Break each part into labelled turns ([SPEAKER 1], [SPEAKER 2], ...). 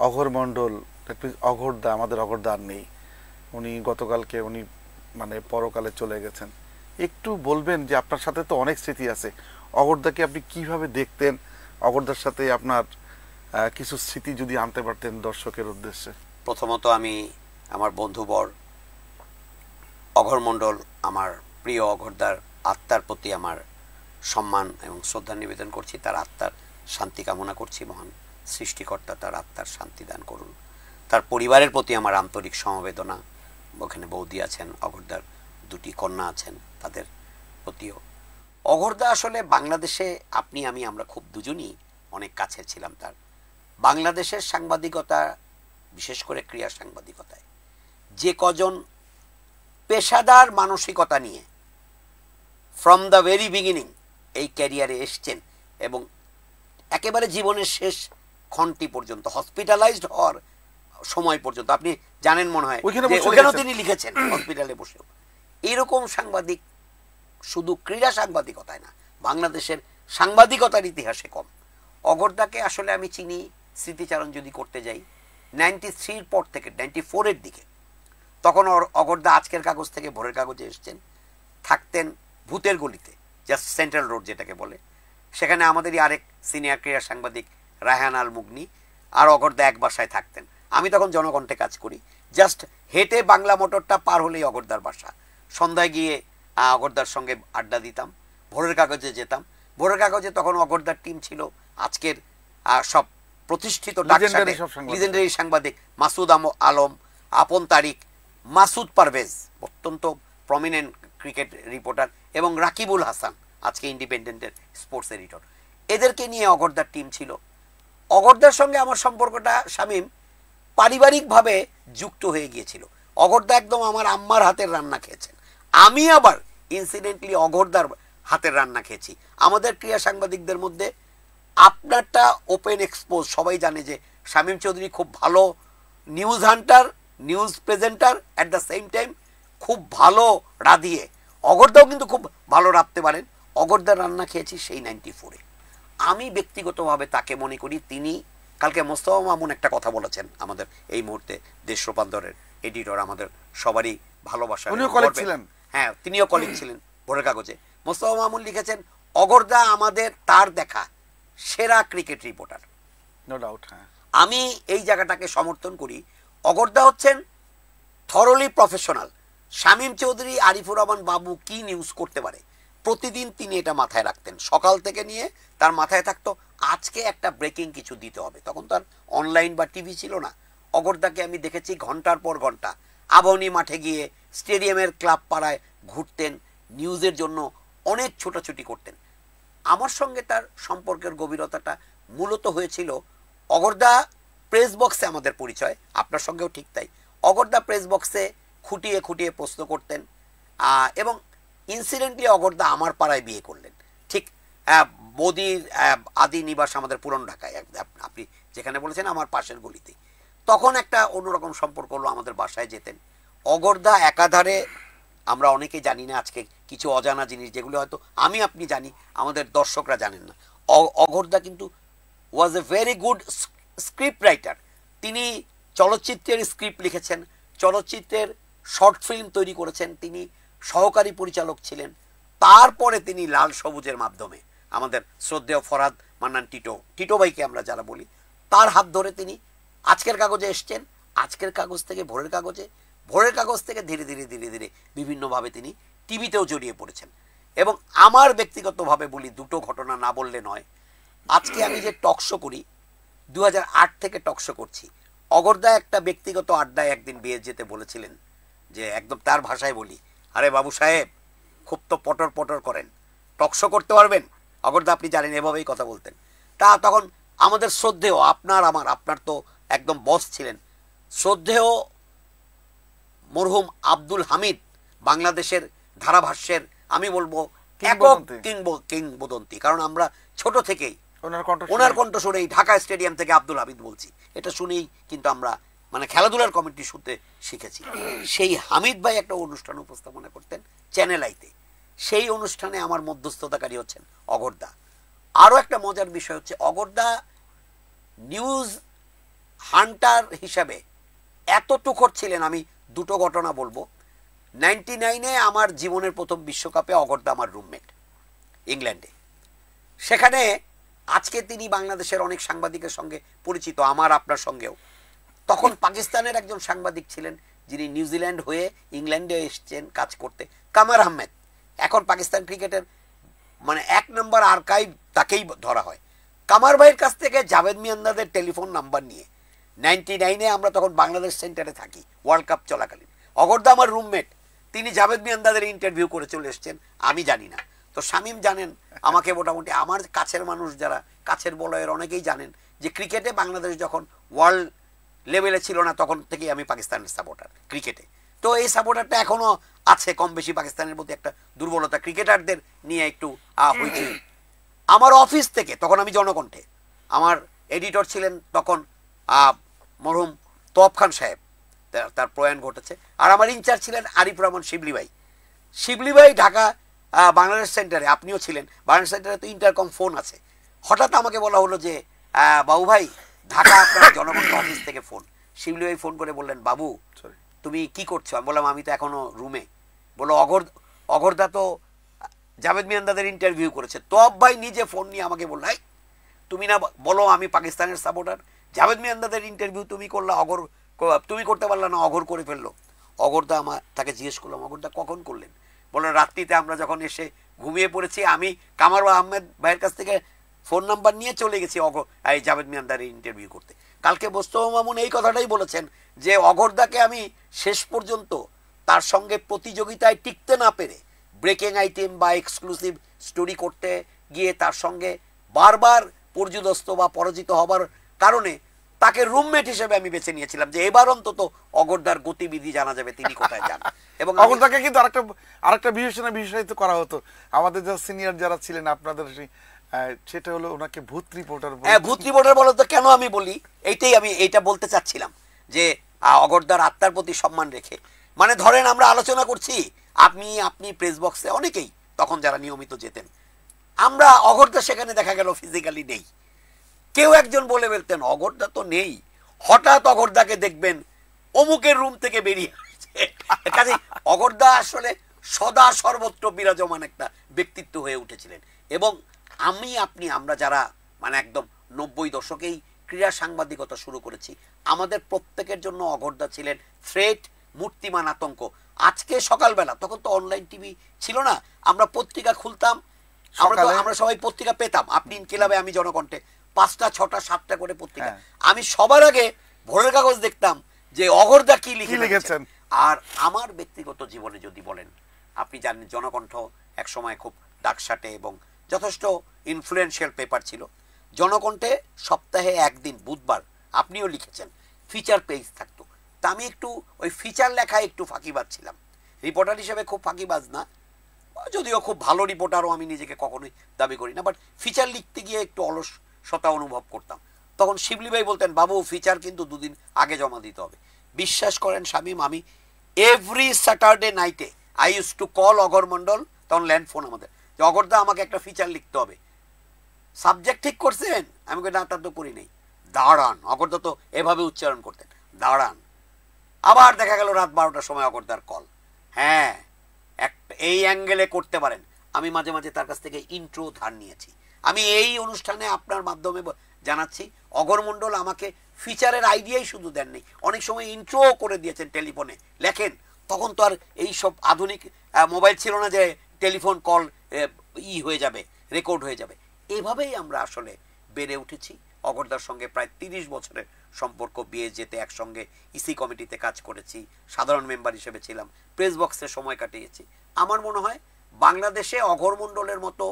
[SPEAKER 1] অঘোর মণ্ডল, অঘোরদা, আমাদের অঘোরদা আর নেই, উনি গতকালকে উনি মানে পরকালে চলে গেছেন। একটু বলবেন যে আপনার সাথে তো অনেক স্মৃতি আছে, অঘোরদাকে আপনি কিভাবে দেখতেন, অঘোরদার সাথে আপনার কিছু স্মৃতি যদি আনতে পারতেন দর্শকের উদ্দেশ্যে।
[SPEAKER 2] প্রথমত আমি আমার বন্ধুবর অঘোর মণ্ডল, আমার প্রিয় অঘোরদার আত্মার প্রতি আমার সম্মান এবং শ্রদ্ধা নিবেদন করছি। তার আত্মার শান্তি কামনা করছি। মহান সৃষ্টিকর্তা তার আত্মার শান্তি দান করুন। তার পরিবারের প্রতি আমার আন্তরিক সমবেদনা। ওখানে বৌদি আছেন, অঘোরদার দুটি কন্যা আছেন, তাদের প্রতিও। অঘোরদা আসলে বাংলাদেশে আমরা খুব দুজনই অনেক কাছে ছিলাম তার। বাংলাদেশের সাংবাদিকতা, বিশেষ করে ক্রীড়া সাংবাদিকতায় যে কজন পেশাদার মানসিকতা নিয়ে ফ্রম দ্য ভেরি বিগিনিং এই ক্যারিয়ারে এসছেন এবং একেবারে জীবনের শেষ ক্ষণটি পর্যন্ত, হসপিটালাইজড হওয়ার সময় পর্যন্ত, আপনি জানেন মনে হয় ওখানেও তিনি লিখেছেন হসপিটালে বসেও। এইরকম সাংবাদিক শুধু ক্রীড়া সাংবাদিকতায় না, বাংলাদেশের সাংবাদিকতার ইতিহাসে কম। অঘোরদাকে আসলে আমি চিনি, স্মৃতিচারণ যদি করতে যাই 93-র পর থেকে 94-এর দিকে। তখন অঘোরদা আজকের কাগজ থেকে ভোরের কাগজে এসছেন, থাকতেন ভূতের গলিতে, জাস্ট সেন্ট্রাল রোড যেটাকে বলে। সেখানে আমাদেরই আরেক সিনিয়র ক্রীড়া সাংবাদিক রায়হান আল মুগনি আর অঘোরদা এক বাসায় থাকতেন। আমি তখন জনকণ্ঠে কাজ করি, জাস্ট হেঁটে বাংলা মোটরটা পার হলেই অঘোরদার বাসা। সন্ধ্যায় গিয়ে অঘোরদার সঙ্গে আড্ডা দিতাম, ভোরের কাগজে যেতাম। ভোরের কাগজে তখন অঘোরদার টিম ছিল আজকের সব প্রতিষ্ঠিত লিজেন্ডারি সাংবাদিক মাসুদ আলম, আপন তারিক, মাসুদ পারভেজ অত্যন্ত প্রমিনেন্ট ক্রিকেট রিপোর্টার, এবং রাকিবুল হাসান আজকে ইন্ডিপেন্ডেন্টের স্পোর্টস এডিটর। এদেরকে নিয়ে অঘোরদার টিম ছিল। অঘোরদার সঙ্গে আমার সম্পর্কটা শামীম পারিবারিকভাবে যুক্ত হয়ে গিয়েছিল। অঘোরদা একদম আমার আম্মার হাতের রান্না খেয়েছেন, আমি আবার ইনসিডেন্টলি অঘোরদার হাতের রান্না খেয়েছি। আমাদের ক্রীড়া সাংবাদিকদের মধ্যে আপনারটা ওপেন এক্সপোজ, সবাই জানে যে শামীম চৌধুরী খুব ভালো news Hunter, news presenter, at the same time খুব ভালো রাঁধিয়ে। অঘোরদাও কিন্তু খুব ভালো রাঁধতে পারেন। অঘোরদার রান্না খেয়েছি সেই 94-এ। আমি ব্যক্তিগতভাবে তাকে মনে করি, তিনি কালকে মোস্তফা মামুন একটা কথা বলেছেন, আমাদের এই মুহূর্তে দেশ রূপান্তরের এডিটর, আমাদের সবারই ভালোবাসা, হ্যাঁ তিনিও কলিগ ছিলেন ভোরের কাগজে। মোস্তফা মামুন লিখেছেন অঘোরদা আমাদের তার দেখা সেরা ক্রিকেট রিপোর্টার।
[SPEAKER 1] নো ডাউট, হ্যাঁ
[SPEAKER 2] আমি এই জায়গাটাকে সমর্থন করি। অঘোরদা হচ্ছেন থরলি প্রফেশনাল। শামীম চৌধুরী, আরিফুর রহমান বাবু কি নিউজ করতে পারে প্রতিদিন তিনি এটা মাথায় রাখতেন। সকাল থেকে নিয়ে তার মাথায় থাকতো আজকে একটা ব্রেকিং কিছু দিতে হবে। তখন তার অনলাইন বা টিভি ছিল না। অঘোরদাকে আমি দেখেছি ঘন্টার পর ঘন্টা আবাহনী মাঠে গিয়ে স্টেডিয়ামের ক্লাব পাড়ায় ঘুরতেন, নিউজের জন্য অনেক ছোটাছুটি করতেন। আমার সঙ্গে তার সম্পর্কের গভীরতাটা মূলত হয়েছিল, অঘোরদা প্রেস বক্সে আমাদের পরিচয়, আপনার সঙ্গেও ঠিক তাই। অঘোরদা প্রেস বক্সে খুঁটিয়ে খুঁটিয়ে প্রশ্ন করতেন, এবং ইনসিডেন্টলি অঘোরদা আমার পাড়ায় বিয়ে করলেন, ঠিক বৌদির আদি নিবাস আমাদের পুরনো ঢাকায়, আপনি যেখানে বলেছেন আমার পাশের গলিতে। তখন একটা অন্যরকম সম্পর্ক হলো, আমাদের বাসায় যেতেন। অঘোরদা একাধারে, আমরা অনেকে জানি না আজকে কিছু অজানা জিনিস যেগুলো হয়তো আমি আপনি জানি, আমাদের দর্শকরা জানেন না। অঘোরদা কিন্তু was a very good script writer. তিনি চলচ্চিত্রের স্ক্রিপ্ট লিখেছেন, চলচ্চিত্রের শর্ট ফিল্ম তৈরি করেছেন, তিনি সহকারী পরিচালক ছিলেন। তারপরে তিনি লাল সবুজের মাধ্যমে আমাদের শ্রদ্ধেয় ফরহাদ মান্নান টিটো ভাইকে আমরা যারা বলি, তার হাত ধরে তিনি আজকের কাগজে এসছেন, আজকের কাগজ থেকে ভোরের কাগজে, ভোরের কাগজ থেকে ধীরে ধীরে ধীরে ধীরে বিভিন্নভাবে তিনি টিভিতেও জড়িয়ে পড়েছেন। এবং আমার ব্যক্তিগতভাবে বলি, দুটো ঘটনা না বললে নয়। আজকে আমি যে টকশো করি, 2008 থেকে টকশো করছি। অঘোরদা একটা ব্যক্তিগত আড্ডায় একদিন বিয়ে যেতে বলেছিলেন, যে একদম তার ভাষায় বলি, আরে বাবু সাহেব খুব তো পটর পটর করেন, টকশো করতে পারবেন? অঘোরদা আপনি জানেন এভাবেই কথা বলতেন। তখন আমাদের শ্রদ্ধেয়, আপনার তো একদম বস ছিলেন, শ্রদ্ধেয় মরহুম আব্দুল হামিদ, বাংলাদেশের ধারাভাষ্যের আমি বলবো একক কিংবদন্তি, কারণ আমরা ছোট থেকেই ওনার কণ্ঠ শুনেই, ঢাকা স্টেডিয়াম থেকে আব্দুল হামিদ বলছি, এটা শুনেই কিন্তু আমরা মানে খেলাধুলার কমিটি শুনতে শিখেছি। সেই হামিদ ভাই একটা অনুষ্ঠান উপস্থাপনা করতেন চ্যানেল আইতে, সেই অনুষ্ঠানে আমার মধ্যস্থতাকারী হচ্ছেন অঘোরদা। আরও একটা মজার বিষয় হচ্ছে, অঘোরদা নিউজ হান্টার হিসাবে এত তুখর ছিলেন। আমি দুটো ঘটনা বলবো। 99-এ আমার জীবনের প্রথম বিশ্বকাপে অগরদা আমার রুমমেট ইংল্যান্ডে। সেখানে আজকে তিনি বাংলাদেশের অনেক সাংবাদিকের সঙ্গে পরিচিত, আমার আপনার সঙ্গেও। তখন পাকিস্তানের একজন সাংবাদিক ছিলেন যিনি নিউজিল্যান্ড হয়ে ইংল্যান্ডে এসেছেন কাজ করতে, কামার আহমেদ। এখন পাকিস্তান ক্রিকেটের মানে 1 নম্বর আর্কাইভ তাকেই ধরা হয়। কামার ভাইয়ের কাছ থেকে জাভেদ মিয়ান্দাদের টেলিফোন নাম্বার নিয়ে 99-এ আমরা তখন বাংলাদেশ সেন্টারে থাকি ওয়ার্ল্ড কাপ চলাকালীন। অগরদা আমার রুমমেট, তিনি জাভেদ মিয়ান্দাদের ইন্টারভিউ করে চলে এসেছেন, আমি জানি না। তো শামীম জানেন আমাকে, মোটামুটি আমার কাছের মানুষ যারা, কাছের বলয়ের অনেকেই জানেন যে ক্রিকেটে বাংলাদেশ যখন ওয়ার্ল্ড লেভেলে ছিল না তখন থেকেই আমি পাকিস্তানের সাপোর্টার ক্রিকেটে। তো এই সাপোর্টারটা এখনো আছে কম বেশি। পাকিস্তানের প্রতি একটা দুর্বলতা ক্রিকেটারদের নিয়ে একটু হয়েছে। আমার অফিস থেকে তখন আমি জনকণ্ঠে, আমার এডিটর ছিলেন তখন মরহুম তোয়াব খান সাহেব, তার প্রয়াণ ঘটেছে। আর আমার ইনচার্জ ছিলেন আরিফ রহমান শিবলি ভাই। শিবলি ভাই ঢাকা বাংলাদেশ সেন্টারে, আপনিও ছিলেন বাংলাদেশ সেন্টারে, তো ইন্টারকম ফোন আছে। হঠাৎ আমাকে বলা হলো যে বাবু ভাই ঢাকা আপনার জনকণ্ঠ অফিস থেকে ফোন। শিবলি ভাই ফোন করে বললেন, বাবু তুমি কি করছো? আমি বললাম আমি তো এখনো রুমে। বললো অগরদা তো জাভেদ মিয়ান্দাদের ইন্টারভিউ করেছে। তোয়াব ভাই নিজে ফোন নিয়ে আমাকে বলল, এই তুমি না বলো আমি পাকিস্তানের সাপোর্টার, জাভেদ মিয়ান্দাদের ইন্টারভিউ তুমি করলা, অগর তুমি করতে পারলা না, অগর করে ফেললো। অগরদা তাকে জিজ্ঞেস করলাম, অগরদা কখন করলেন? বললো রাত্রিতে আমরা যখন এসে ঘুমিয়ে পড়েছি, আমি কামার আহমেদ ভাইয়ের কাছ থেকে ফোন নাম্বার নিয়ে চলে গেছি এই জাভেদ মিয়ান্দারের ইন্টারভিউ করতে। কালকে মোস্তফা মামুন এই কথাটাই বলেছেন যে অগরদাকে আমি শেষ পর্যন্ত তার সঙ্গে প্রতিযোগিতায় টিকতে না পেরে ব্রেকিং আইটেম বা এক্সক্লুসিভ স্টোরি করতে গিয়ে তার সঙ্গে বারবার পর্যুদস্ত বা পরাজিত হবার কারণে তাকে রুমমেট হিসেবে আমি বেছে নিয়েছিলাম যে এবার অন্তত অগরদার গতিবিধি জানা যাবে তিনি কোথায় যান। এবং
[SPEAKER 1] অগরদাকে কিন্তু আরেকটা বিশেষায়িত করা হতো। আমাদের যারা সিনিয়র যারা ছিলেন আপনাদের, সেটা হলো ওনাকে ভূত রিপোর্টার।
[SPEAKER 2] ভূত রিপোর্টার বলো তো কেন আমি বলি, আমি এইটা বলতে চাচ্ছিলাম যে অগরদার আত্মার প্রতি সম্মান রেখে, মানে ধরেন আমরা আলোচনা করছি, আপনি প্রেস বক্সে অনেকেই তখন যারা নিয়মিত যেতেন, আমরা অগরদা সেখানে দেখা গেল ফিজিক্যালি নেই, কেউ একজন বলে ফেলতেন অগরদা তো নেই, হঠাৎ অগরদাকে দেখবেন অমুকের রুম থেকে বেরিয়ে আসছে। কাজে অগরদা আসলে সদা সর্বত্র বিরাজমান একটা ব্যক্তিত্ব হয়ে উঠেছিলেন। এবং আমরা যারা মানে একদম 90 দশকেই ক্রীড়া সাংবাদিকতা শুরু করেছি, আমাদের প্রত্যেকের জন্য অগরদা ছিলেন থ্রেট, মূর্তিমান আতঙ্ক। আজকে সকালবেলা, তখন তো অনলাইন টিভি ছিল না, আমরা পত্রিকা খুলতাম, আমরা সবাই পত্রিকা পেতাম, আপনি ইনকিলাবে আমি জনকণ্ঠে, 5টা 6টা 7টা করে পত্রিকা। আমি সবার আগে ভোরের কাগজ দেখতাম যে অগরদা কি লিখেছেন। আর আমার ব্যক্তিগত জীবনে যদি বলেন, আপনি জানেন জনকণ্ঠ এক সময় খুব ডাকসাটে এবং যথেষ্ট ইনফ্লুয়েন্সিয়াল পেপার ছিল। জনকণ্ঠে সপ্তাহে একদিন বুধবার, আপনিও লিখেছেন, ফিচার পেজ থাকতো। তা আমি একটু ওই ফিচার লেখায় একটু ফাঁকিবাজ ছিলাম। রিপোর্টার হিসেবে খুব ফাঁকিবাজ না, যদিও খুব ভালো রিপোর্টারও আমি নিজেকে কখনোই দাবি করি না, বাট ফিচার লিখতে গিয়ে একটু অলসতা অনুভব করতাম। তখন শিবলি ভাই বলতেন, বাবু ফিচার কিন্তু 2 দিন আগে জমা দিতে হবে। বিশ্বাস করেন শামীম, আমি এভরি স্যাটারডে নাইটে আই ইউজ টু কল অগর মন্ডল, তখন ল্যান্ড ফোন আমাদের, যে অগরদা আমাকে একটা ফিচার লিখতে হবে, সাবজেক্ট ঠিক করছেন? আমি না, তা তো করি নেই। দাঁড়ান, অগরদা তো এভাবে উচ্চারণ করতেন, দাঁড়ান। আবার দেখা গেল রাত 12টার সময় অগরদার কল, হ্যাঁ এই অ্যাঙ্গেলে করতে পারেন। আমি মাঝে মাঝে তার কাছ থেকে ইন্ট্রো ধার নিয়েছি। আমি এই অনুষ্ঠানে আপনার মাধ্যমে জানাচ্ছি, অগর মন্ডল আমাকে ফিচারের আইডিয়াই শুধু দেননি, অনেক সময় ইন্ট্রো করে দিয়েছেন টেলিফোনে। লেখেন, তখন তো আর এই সব আধুনিক মোবাইল ছিল না যে টেলিফোন কল হয়ে যাবে, রেকর্ড হয়ে যাবে। এভাবেই আমরা আসলে বেড়ে উঠেছি। অগরদার সঙ্গে প্রায় 30 বছরের সম্পর্ক, বিয়ে যেতে একসঙ্গে ইসি কমিটিতে কাজ করেছি, সাধারণ মেম্বার হিসেবে ছিলাম, প্রেস বক্সে সময় কাটিয়েছি। আমার মনে হয় বাংলাদেশে অঘর মণ্ডলের মতো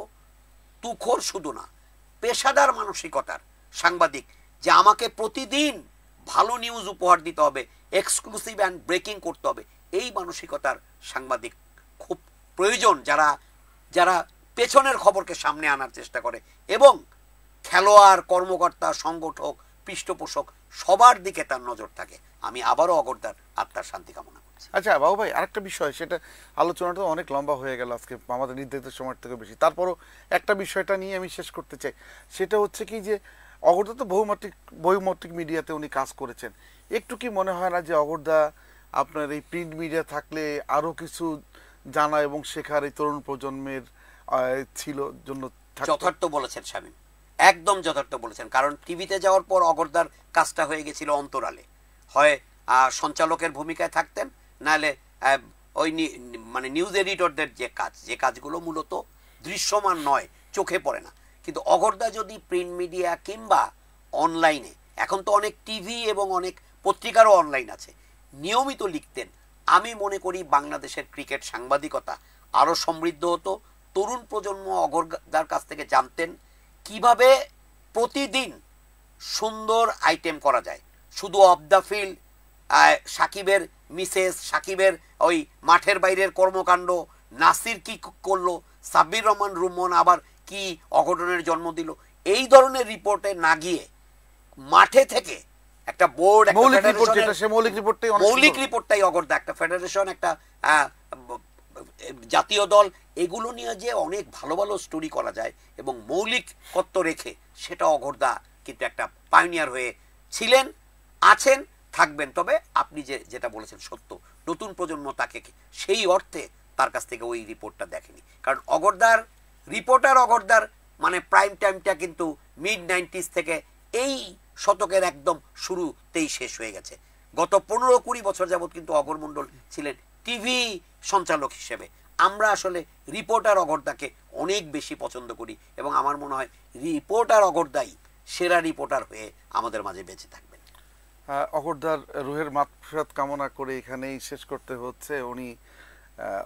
[SPEAKER 2] তুখোর শুধু না, পেশাদার মানসিকতার সাংবাদিক, যে আমাকে প্রতিদিন ভালো নিউজ উপহার দিতে হবে, এক্সক্লুসিভ অ্যান্ড ব্রেকিং করতে হবে, এই মানসিকতার সাংবাদিক খুব প্রয়োজন, যারা পেছনের খবরকে সামনে আনার চেষ্টা করে এবং খেলোয়াড়, কর্মকর্তা, সংগঠক, পৃষ্ঠপোষক সবার দিকে তার নজর থাকে। আমি আবারও অগরদার আত্মার শান্তি কামনা করছি।
[SPEAKER 1] আচ্ছা বাবু ভাই, আরেকটা বিষয়, সেটা আলোচনাটা অনেক লম্বা হয়ে গেল আজকে, আমাদের নির্ধারিত সময়ের থেকে বেশি। তারপরও একটা বিষয়টা নিয়ে আমি শেষ করতে চাই, সেটা হচ্ছে কি যে অগরদা তো বহুমাত্রিক মিডিয়াতে উনি কাজ করেছেন, একটু কি মনে হয় না যে অগরদা আপনার এই প্রিন্ট মিডিয়া থাকলে আরো কিছু জানা এবং শেখার এই তরুণ প্রজন্মের ছিল জন্য থাকতো?
[SPEAKER 2] যথার্থ বলেছেন শামীম, একদম যথার্থ বলেছেন। কারণ টিভিতে যাওয়ার পর অগরদার কাজটা হয়ে গেছিল অন্তরালে, হয় সঞ্চালকের ভূমিকায় থাকতেন, নাহলে ওই মানে নিউজ এডিটরদের যে কাজগুলো মূলত দৃশ্যমান নয়, চোখে পড়ে না। কিন্তু অগরদা যদি প্রিন্ট মিডিয়া কিংবা অনলাইনে, এখন তো অনেক টিভি এবং অনেক পত্রিকারও অনলাইন আছে, নিয়মিত লিখতেন, আমি মনে করি বাংলাদেশের ক্রিকেট সাংবাদিকতা আরও সমৃদ্ধ হতো। তরুণ প্রজন্ম অগরদার কাছ থেকে জানতেন কিভাবে প্রতিদিন সুন্দর আইটেম করা যায়, শুধু অফ দ্য ফিল্ড, সাকিবের মিসেস, সাকিবের ওই মাঠের বাইরের কর্মকাণ্ড, নাসির কি করলো, সাব্বির রহমান রুমন আবার কি অঘটনের জন্ম দিল, এই ধরনের রিপোর্টে না গিয়ে মাঠে থেকে একটা বোর্ড, মৌলিক রিপোর্টটাই অগরদা, একটা ফেডারেশন, একটা জাতীয় দল, এগুলো নিয়ে যে অনেক ভালো ভালো স্টোরি করা যায় এবং মৌলিকত্ব রেখে, সেটা অগরদা কিন্তু একটা পাইনিয়ার হয়ে ছিলেন, আছেন, থাকবেন। তবে আপনি যেটা বলেছেন সত্য, নতুন প্রজন্ম তাকে সেই অর্থে তার কাছ থেকে ওই রিপোর্টটা দেখেনি। কারণ অগরদার মানে প্রাইম টাইমটা কিন্তু মিড 90s থেকে এই শতকের একদম শুরুতেই শেষ হয়ে গেছে। গত 15-20 বছর যাবৎ কিন্তু অগর মণ্ডল ছিলেন টিভি সঞ্চালক হিসেবে। আমরা আসলে রিপোর্টার অগরদাকে অনেক বেশি পছন্দ করি এবং আমার মনে হয় রিপোর্টার অগরদাই সেরা রিপোর্টার হয়ে আমাদের মাঝে বেঁচে থাকবেন।
[SPEAKER 1] অগরদার রুহের মাগফিরাত কামনা করে এখানেই শেষ করতে হচ্ছে। উনি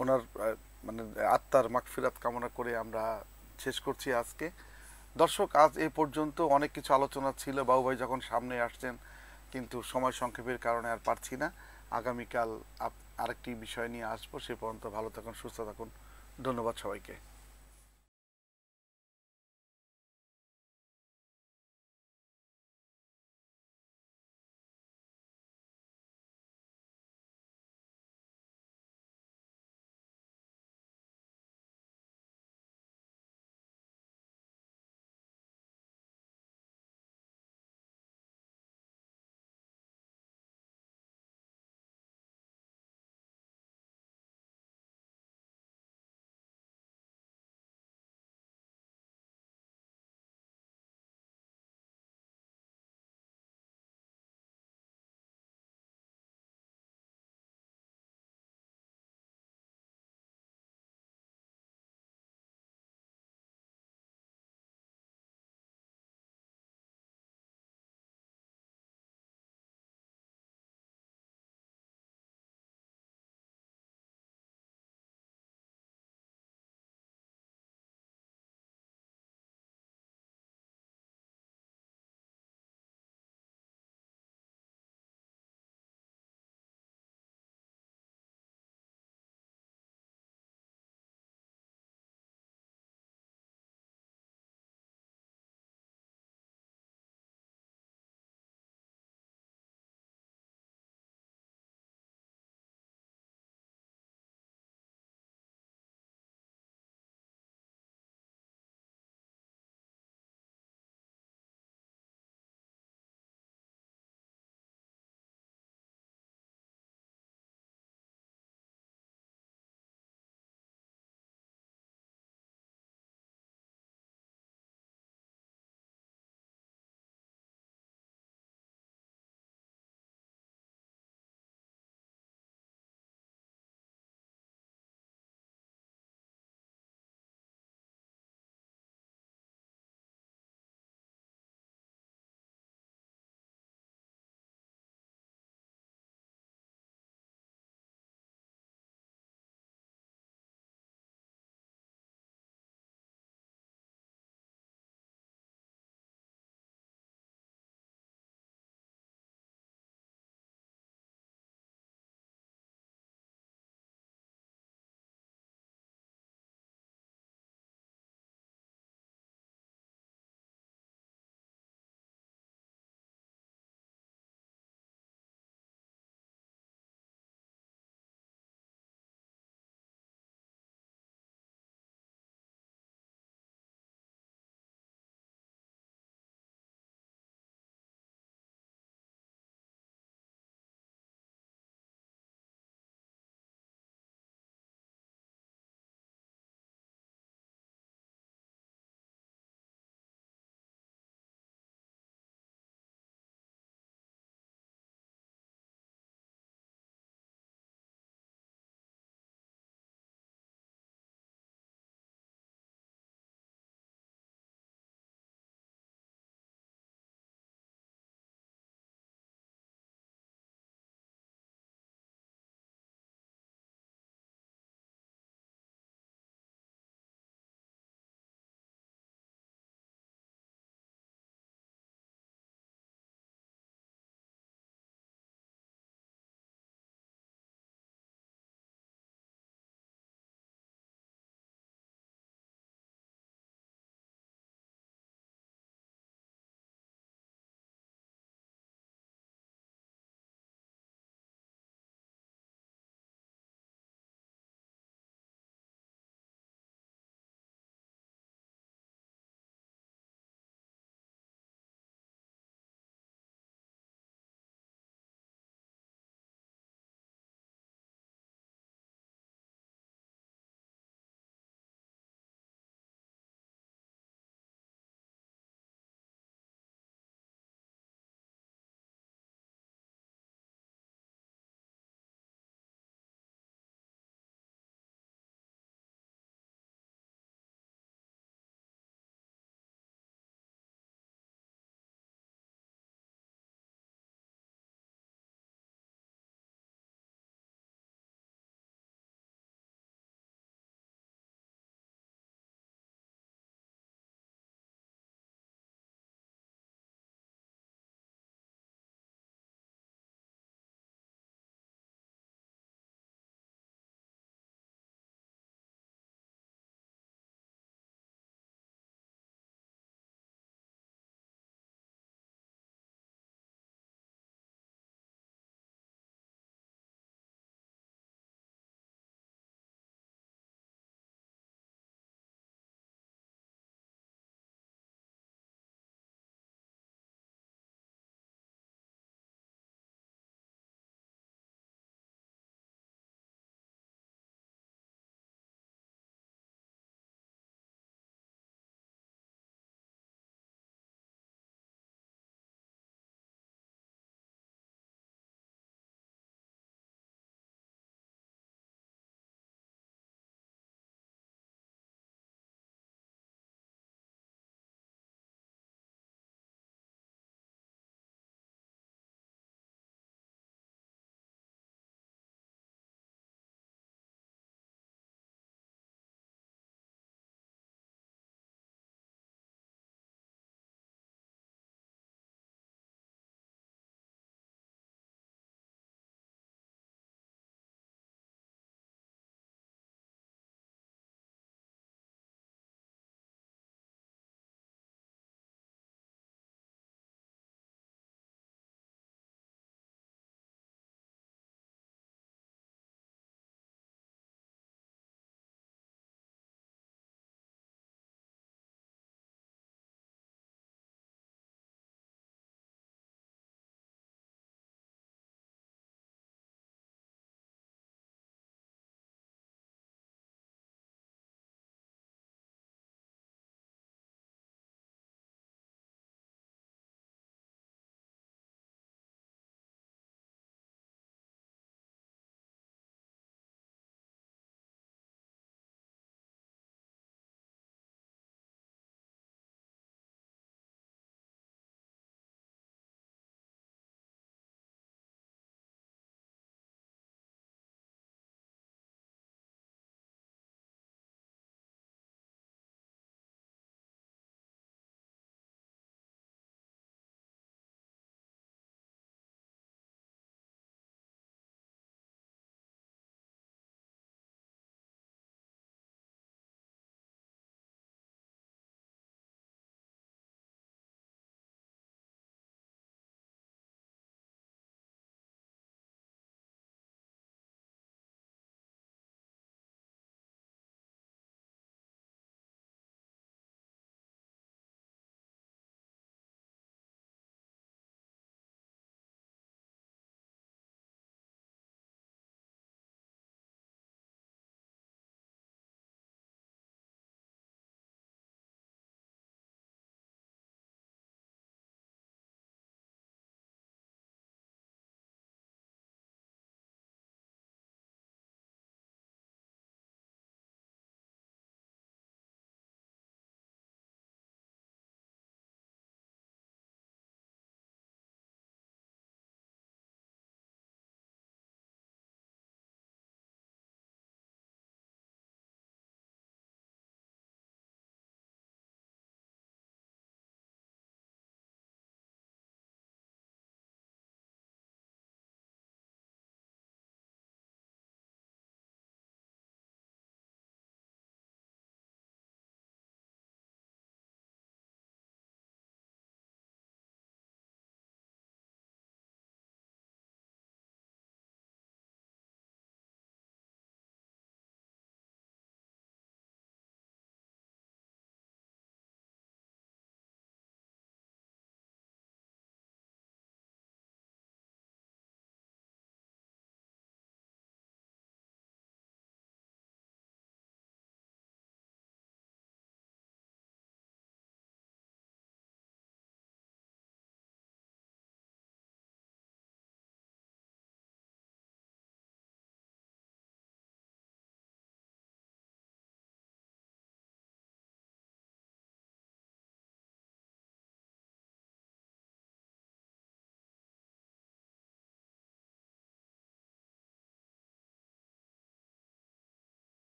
[SPEAKER 1] ওনার মানে আত্মার মাগফিরাত কামনা করে আমরা শেষ করছি আজকে। দর্শক, আজ এই পর্যন্ত অনেক কিছু আলোচনা ছিল, বাবু ভাই যখন সামনে আসছেন, কিন্তু সময় সংক্ষেপের কারণে আর পারছি না। আগামীকাল আরেকটি বিষয় নিয়ে আসবো। সে পর্যন্ত ভালো থাকুন, সুস্থ থাকুন। ধন্যবাদ সবাইকে।